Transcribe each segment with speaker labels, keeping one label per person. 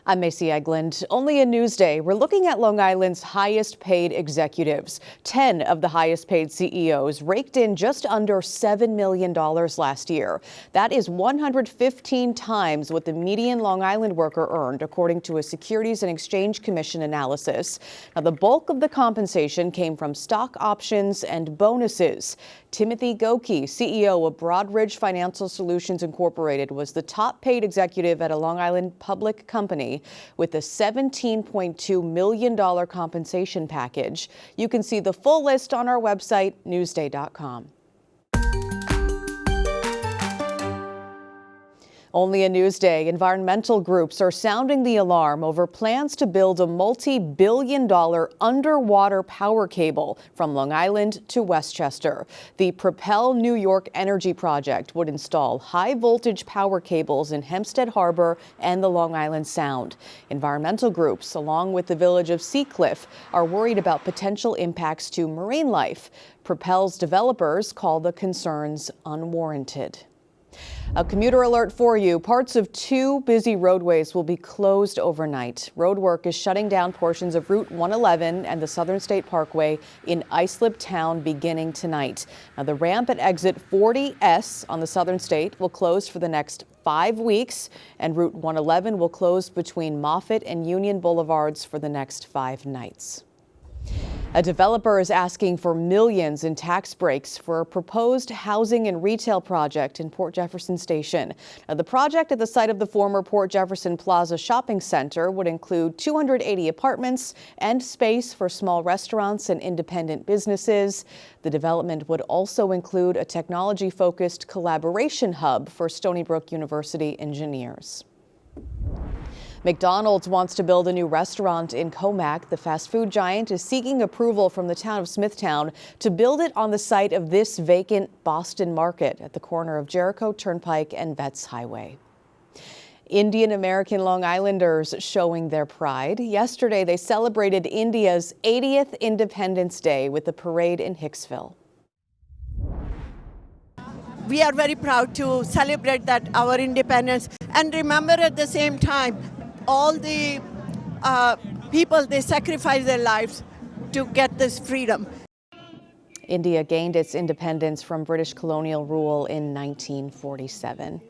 Speaker 1: I'm Macy Eglund. Only in Newsday, we're looking at Long Island's highest paid executives. 10 of the highest paid CEOs raked in just under $7 million last year. That is 115 times what the median Long Island worker earned, according to a Securities and Exchange Commission analysis. Now, the bulk of the compensation came from stock options and bonuses. Timothy Goki, CEO of Broadridge Financial Solutions Incorporated, was the top paid executive at a Long Island public company with a $17.2 million compensation package. You can see the full list on our website, Newsday.com. Only a Newsday, environmental groups are sounding the alarm over plans to build a multi-billion-dollar underwater power cable from Long Island to Westchester. The Propel New York Energy Project would install high-voltage power cables in Hempstead Harbor and the Long Island Sound. Environmental groups, along with the village of Seacliff, are worried about potential impacts to marine life. Propel's developers call the concerns unwarranted. A commuter alert for you. Parts of two busy roadways will be closed overnight. Roadwork is shutting down portions of Route 111 and the Southern State Parkway in Islip Town beginning tonight. Now, the ramp at exit 40S on the Southern State will close for the next 5 weeks, and Route 111 will close between Moffett and Union Boulevards for the next 5 nights. A developer is asking for millions in tax breaks for a proposed housing and retail project in Port Jefferson Station. Now, the project at the site of the former Port Jefferson Plaza Shopping Center would include 280 apartments and space for small restaurants and independent businesses. The development would also include a technology-focused collaboration hub for Stony Brook University engineers. McDonald's wants to build a new restaurant in Comac. The fast food giant is seeking approval from the town of Smithtown to build it on the site of this vacant Boston Market at the corner of Jericho Turnpike and Betts Highway. Indian American Long Islanders showing their pride. Yesterday, they celebrated India's 80th Independence Day with a parade in Hicksville.
Speaker 2: We are very proud to celebrate that our independence and remember at the same time all the people, they sacrifice their lives to get this freedom.
Speaker 1: India gained its independence from British colonial rule in 1947.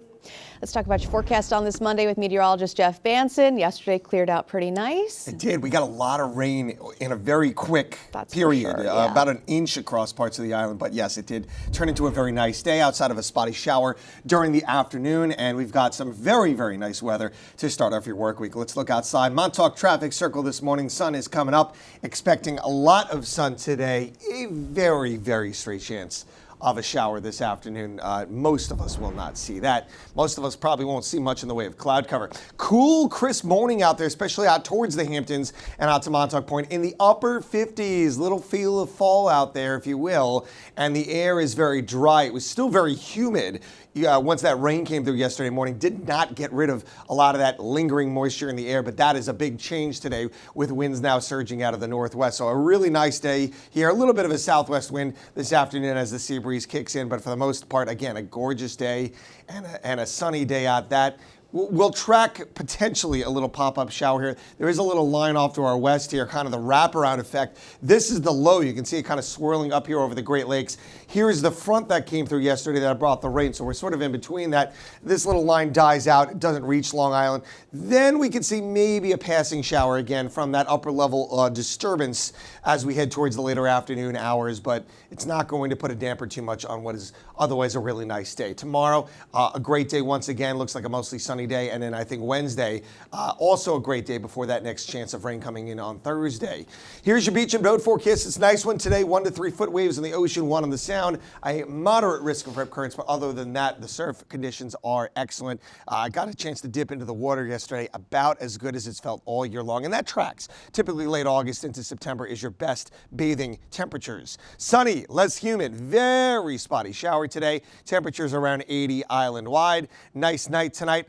Speaker 1: Let's talk about your forecast on this Monday with meteorologist Jeff Banson. Yesterday cleared out pretty nice.
Speaker 3: It did. We got a lot of rain in a very quick period,
Speaker 1: for sure, yeah.
Speaker 3: About an inch across parts of the island. But yes, it did turn into a very nice day outside of a spotty shower during the afternoon. And we've got some very, very nice weather to start off your work week. Let's look outside. Montauk traffic circle this morning. Sun is coming up. Expecting a lot of sun today. A very, very straight chance of a shower this afternoon. Most of us will not see that. Most of us probably won't see much in the way of cloud cover. Cool, crisp morning out there, especially out towards the Hamptons and out to Montauk Point in the upper 50s. Little feel of fall out there, if you will. And the air is very dry. It was still very humid. Once that rain came through yesterday morning, did not get rid of a lot of that lingering moisture in the air, but that is a big change today with winds now surging out of the northwest. So a really nice day here. A little bit of a southwest wind this afternoon as the sea breeze kicks in, but for the most part, again, a gorgeous day and a sunny day out. That we'll track potentially a little pop-up shower here. There is a little line off to our west here, kind of the wraparound effect. This is the low. You can see it kind of swirling up here over the Great Lakes. Here is the front that came through yesterday that brought the rain. So we're sort of in between that. This little line dies out. It doesn't reach Long Island. Then we can see maybe a passing shower again from that upper level disturbance as we head towards the later afternoon hours, but it's not going to put a damper too much on what is otherwise a really nice day. Tomorrow, a great day once again. Looks like a mostly sunny day. And then I think Wednesday, also a great day before that next chance of rain coming in on Thursday. Here's your beach and boat forecast. It's a nice one today. 1 to 3 foot waves in the ocean, 1 on the Sound. A moderate risk of rip currents, but other than that, the surf conditions are excellent. I got a chance to dip into the water yesterday, about as good as it's felt all year long. And that tracks. Typically late August into September is your best bathing temperatures. Sunny, less humid, very spotty shower today. Temperatures around 80 island-wide. Nice night tonight.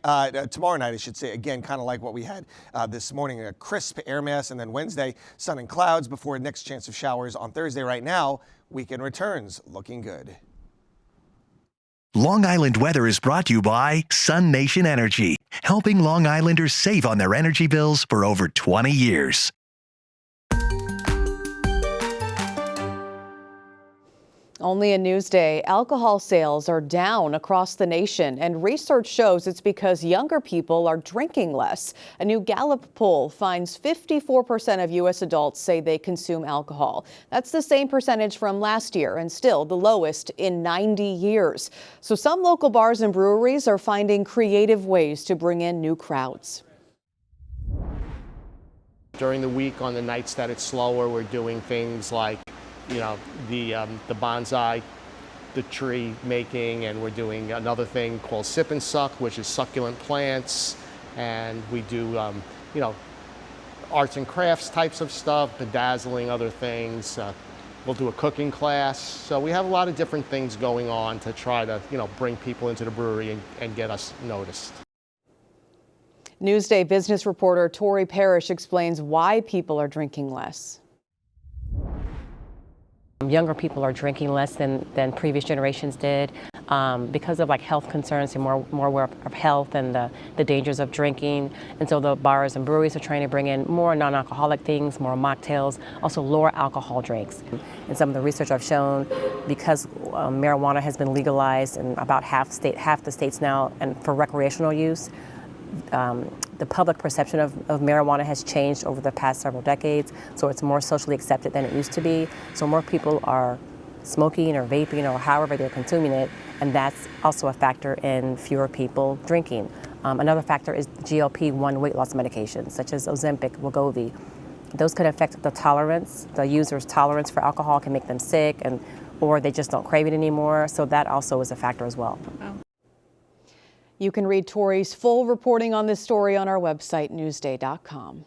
Speaker 3: Tomorrow night, I should say, again, kind of like what we had this morning, a crisp air mass, and then Wednesday, sun and clouds before next chance of showers on Thursday. Right now, weekend returns looking good.
Speaker 4: Long Island weather is brought to you by Sun Nation Energy, helping Long Islanders save on their energy bills for over 20 years.
Speaker 1: Only in Newsday, alcohol sales are down across the nation, and research shows it's because younger people are drinking less. A new Gallup poll finds 54% of U.S. adults say they consume alcohol. That's the same percentage from last year and still the lowest in 90 years. So some local bars and breweries are finding creative ways to bring in new crowds.
Speaker 5: During the week, on the nights that it's slower, we're doing things like the bonsai, the tree making, and we're doing another thing called Sip and Suck, which is succulent plants, and we do arts and crafts types of stuff, bedazzling, other things. We'll do a cooking class. So we have a lot of different things going on to try to bring people into the brewery and get us noticed.
Speaker 1: Newsday business reporter Tori Parrish explains why people are drinking less.
Speaker 6: Younger people are drinking less than previous generations did because of health concerns and more aware of health and the dangers of drinking. And so the bars and breweries are trying to bring in more non-alcoholic things, more mocktails, also lower alcohol drinks. And some of the research I've shown, because marijuana has been legalized in about half the states now, and for recreational use, the public perception of marijuana has changed over the past several decades, so it's more socially accepted than it used to be. So more people are smoking or vaping or however they're consuming it, and that's also a factor in fewer people drinking. Another factor is GLP-1 weight loss medications, such as Ozempic, Wegovy. Those could affect the user's tolerance for alcohol, can make them sick, or they just don't crave it anymore. So that also is a factor as well.
Speaker 1: Wow. You can read Tori's full reporting on this story on our website, Newsday.com.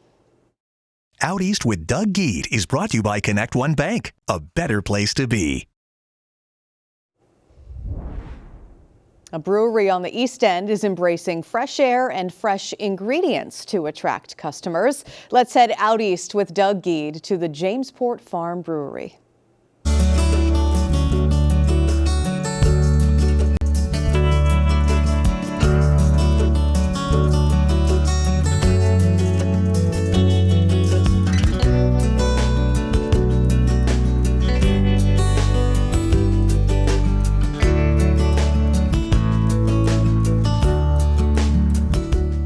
Speaker 4: Out East with Doug Geed is brought to you by Connect One Bank, a better place to be.
Speaker 1: A brewery on the East End is embracing fresh air and fresh ingredients to attract customers. Let's head out east with Doug Geed to the Jamesport Farm Brewery.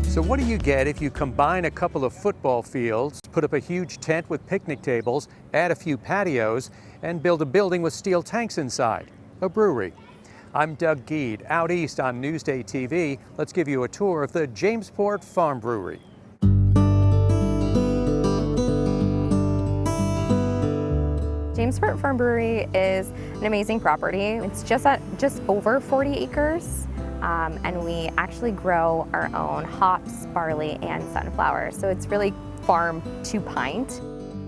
Speaker 7: So what do you get if you combine a couple of football fields, put up a huge tent with picnic tables, add a few patios, and build a building with steel tanks inside? A brewery. I'm Doug Geed, out east on Newsday TV. Let's give you a tour of the Jamesport Farm Brewery.
Speaker 8: Jamesport Farm Brewery is an amazing property. It's just over 40 acres. And we actually grow our own hops, barley, and sunflower. So it's really farm to pint.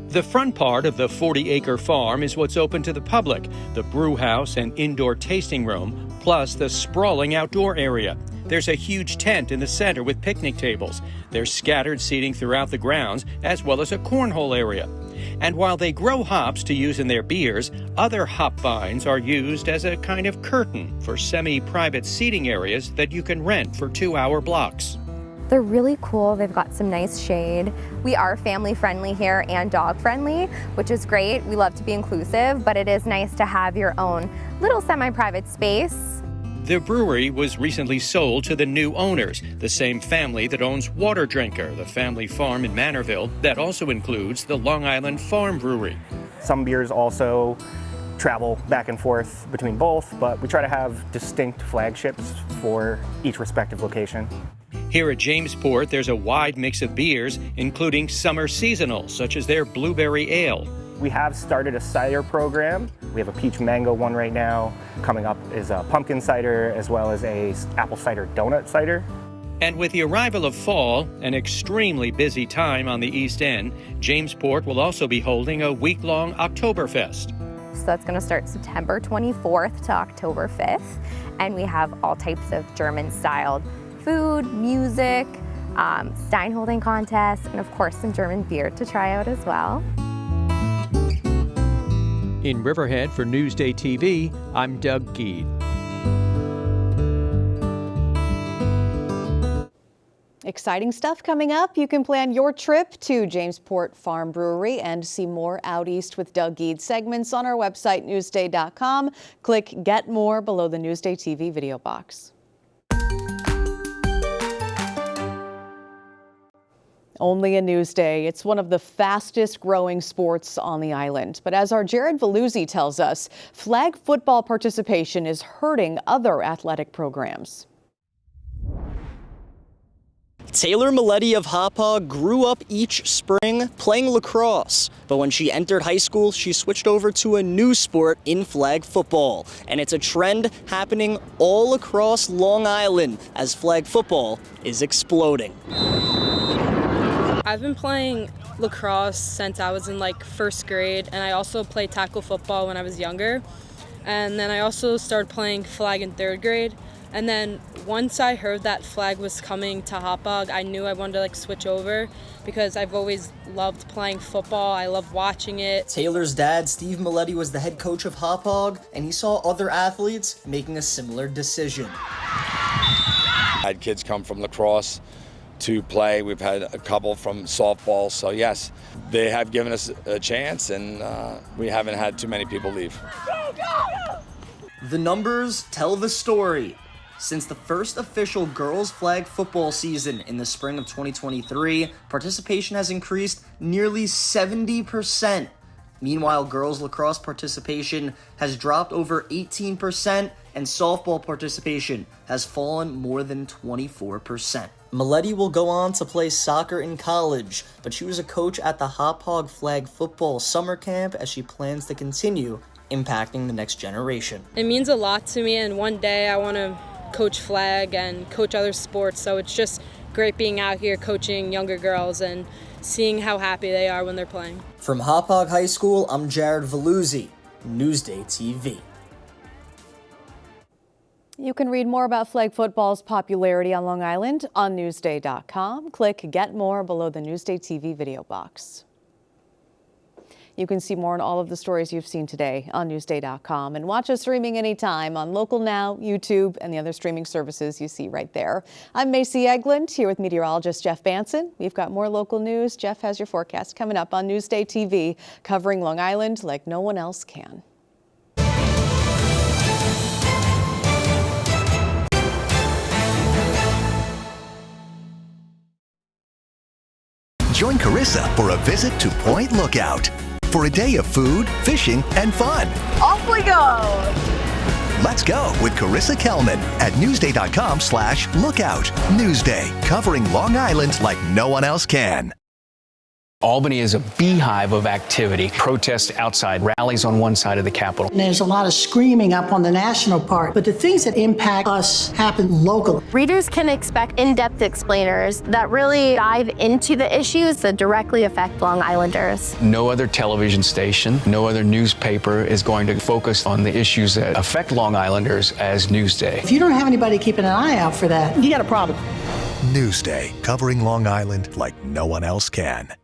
Speaker 9: The front part of the 40-acre farm is what's open to the public, the brew house and indoor tasting room, plus the sprawling outdoor area. There's a huge tent in the center with picnic tables. There's scattered seating throughout the grounds, as well as a cornhole area. And while they grow hops to use in their beers, other hop vines are used as a kind of curtain for semi-private seating areas that you can rent for 2-hour blocks.
Speaker 8: They're really cool. They've got some nice shade. We are family friendly here and dog friendly, which is great. We love to be inclusive, but it is nice to have your own little semi-private space.
Speaker 9: The brewery was recently sold to the new owners, the same family that owns Water Drinker, the family farm in Manorville that also includes the Long Island Farm Brewery.
Speaker 10: Some beers also travel back and forth between both, but we try to have distinct flagships for each respective location.
Speaker 9: Here at Jamesport, there's a wide mix of beers, including summer seasonals, such as their blueberry ale.
Speaker 10: We have started a cider program. We have a peach mango one right now. Coming up is a pumpkin cider as well as a apple cider donut cider.
Speaker 9: And with the arrival of fall, an extremely busy time on the East End, Jamesport will also be holding a week-long Oktoberfest.
Speaker 8: So that's going to start September 24th to October 5th. And we have all types of German-styled food, music, Steinholding contests, and of course some German beer to try out as well.
Speaker 7: In Riverhead for Newsday TV, I'm Doug Geed.
Speaker 1: Exciting stuff coming up. You can plan your trip to Jamesport Farm Brewery and see more Out East with Doug Geed segments on our website, Newsday.com. Click Get More below the Newsday TV video box. Only a Newsday. It's one of the fastest growing sports on the island. But as our Jared Veluzzi tells us, flag football participation is hurting other athletic programs.
Speaker 11: Taylor Maletti of Hauppauge grew up each spring playing lacrosse, but when she entered high school, she switched over to a new sport in flag football. And it's a trend happening all across Long Island as flag football is exploding.
Speaker 12: I've been playing lacrosse since I was in first grade, and I also played tackle football when I was younger. And then I also started playing flag in third grade. And then once I heard that flag was coming to Hauppauge, I knew I wanted to switch over because I've always loved playing football. I love watching it.
Speaker 11: Taylor's dad, Steve Maletti, was the head coach of Hauppauge, and he saw other athletes making a similar decision.
Speaker 13: I had kids come from lacrosse to play. We've had a couple from softball. So yes, they have given us a chance, and we haven't had too many people leave.
Speaker 11: The numbers tell the story. Since the first official girls flag football season in the spring of 2023, participation has increased nearly 70%. Meanwhile, girls lacrosse participation has dropped over 18%, and softball participation has fallen more than 24%. Maletti will go on to play soccer in college, but she was a coach at the Hauppauge Flag Football Summer Camp as she plans to continue impacting the next generation.
Speaker 12: It means a lot to me, and one day I want to coach flag and coach other sports, so it's just great being out here coaching younger girls and seeing how happy they are when they're playing.
Speaker 11: From Hauppauge High School, I'm Jared Veluzzi, Newsday TV.
Speaker 1: You can read more about flag football's popularity on Long Island on Newsday.com. Click Get More below the Newsday TV video box. You can see more on all of the stories you've seen today on Newsday.com and watch us streaming anytime on Local Now, YouTube, and the other streaming services you see right there. I'm Macy Eglund here with meteorologist Jeff Banson. We've got more local news. Jeff has your forecast coming up on Newsday TV, covering Long Island like no one else can.
Speaker 4: Join Carissa for a visit to Point Lookout for a day of food, fishing, and fun.
Speaker 14: Off we go!
Speaker 4: Let's go with Carissa Kelman at Newsday.com/lookout. Newsday, covering Long Island like no one else can.
Speaker 15: Albany is a beehive of activity. Protests outside, rallies on one side of the Capitol.
Speaker 14: There's a lot of screaming up on the national part, but the things that impact us happen locally.
Speaker 16: Readers can expect in-depth explainers that really dive into the issues that directly affect Long Islanders.
Speaker 15: No other television station, no other newspaper is going to focus on the issues that affect Long Islanders as Newsday.
Speaker 14: If you don't have anybody keeping an eye out for that, you got a problem.
Speaker 4: Newsday, covering Long Island like no one else can.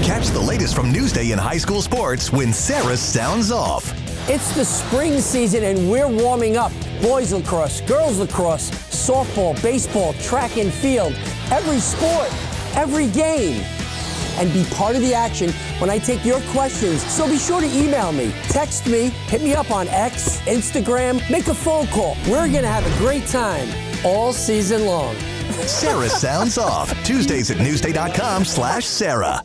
Speaker 4: Catch the latest from Newsday in high school sports when Sarah sounds off.
Speaker 17: It's the spring season and we're warming up. Boys lacrosse, girls lacrosse, softball, baseball, track and field. Every sport, every game. And be part of the action when I take your questions. So be sure to email me, text me, hit me up on X, Instagram, make a phone call. We're going to have a great time all season long.
Speaker 4: Sarah sounds off. Tuesdays at Newsday.com/Sarah.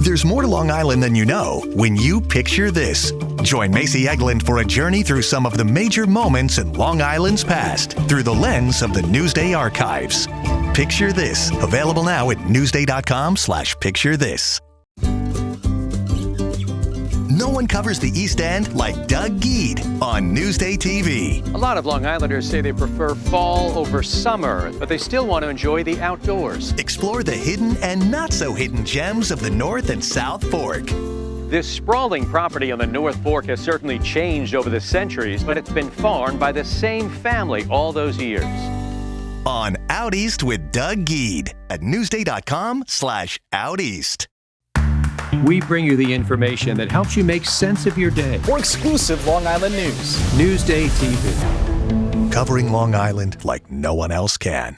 Speaker 4: There's more to Long Island than you know when you picture this. Join Macy Eglund for a journey through some of the major moments in Long Island's past through the lens of the Newsday archives. Picture This, available now at Newsday.com/Picture This. No one covers the East End like Doug Geed on Newsday TV.
Speaker 7: A lot of Long Islanders say they prefer fall over summer, but they still want to enjoy the outdoors.
Speaker 4: Explore the hidden and not so hidden gems of the North and South Fork.
Speaker 9: This sprawling property on the North Fork has certainly changed over the centuries, but it's been farmed by the same family all those years.
Speaker 4: On Out East with Doug Geed at Newsday.com/Out East.
Speaker 9: We bring you the information that helps you make sense of your day.
Speaker 11: For exclusive Long Island news,
Speaker 9: Newsday TV.
Speaker 4: Covering Long Island like no one else can.